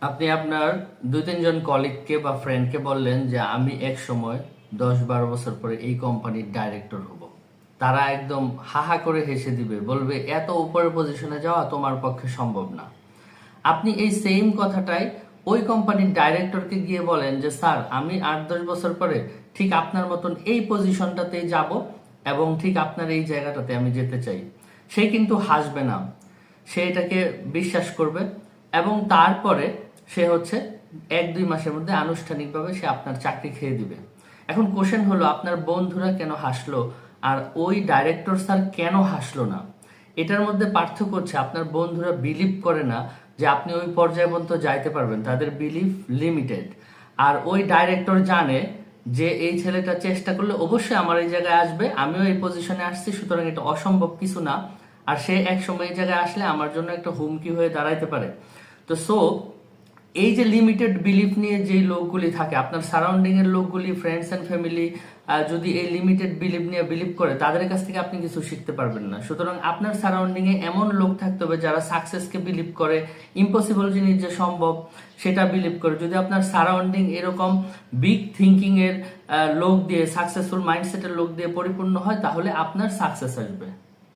আপনি আপনার 2-3 জন কলিগকে বা ফ্রেন্ডকে বললেন যে আমি এক সময় 10-12 বছর পরে এই কোম্পানির ডাইরেক্টর হব। তারা একদম হাহা করে হেসে দিবে, বলবে এত উপরের পজিশনে যাওয়া তোমার পক্ষে সম্ভব না। আপনি এই সেম কথাটাই ওই কোম্পানির ডাইরেক্টরকে গিয়ে বলেন যে স্যার আমি 8-10 বছর পরে ঠিক আপনার মতন এই পজিশনটাতেই যাব এবং ঠিক আপনার এই জায়গাটাতে আমি যেতে চাই। সে কিন্তু হাসবে না, সে এটাকে বিশ্বাস করবে এবং তারপরে সে হচ্ছে 1-2 মাসের মধ্যে আনুষ্ঠানিকভাবে সে আপনার চাকরি খেয়ে দিবে। এখন কোশ্চেন হলো আপনার বন্ধুরা কেন হাসলো আর ওই ডাইরেক্টর স্যার কেন হাসলো না? এটার মধ্যে পার্থক্য হচ্ছে আপনার বন্ধুরা বিলিভ করে না যে আপনি ওই পর্যায়ে পর্যন্ত যাইতে পারবেন, তাদের বিলিভ লিমিটেড। আর ওই ডাইরেক্টর জানে যে এই ছেলেটা চেষ্টা করলে অবশ্যই আমার এই জায়গায় আসবে, আমিও এই পজিশনে আসছি, সুতরাং এটা অসম্ভব কিছু না। আর সে এক সময় এই জায়গায় আসলে আমার জন্য একটা হুমকি হয়ে দাঁড়াইতে পারে। তো এই যে লিমিটেড বিলিফ নিয়ে যে লোকগুলি থাকে, আপনার সারাউন্ডিং এর লোকগুলি, ফ্রেন্ডস এন্ড ফ্যামিলি যদি এই লিমিটেড বিলিভ নিয়ে বিলিভ করে, তাদের কাছ থেকে আপনি কিছু শিখতে পারবেন না। সুতরাং আপনার সারাউন্ডিং এ এমন লোক থাকতে হবে যারা সাকসেসকে বিলিভ করে, ইম্পসিবল জিনিস যে সম্ভব সেটা বিলিভ করে। যদি আপনার সারাউন্ডিং এরকম বিগ থিঙ্কিং এর লোক দিয়ে, সাকসেসফুল মাইন্ডসেটের লোক দিয়ে পরিপূর্ণ হয়, তাহলে আপনার সাকসেস আসবে।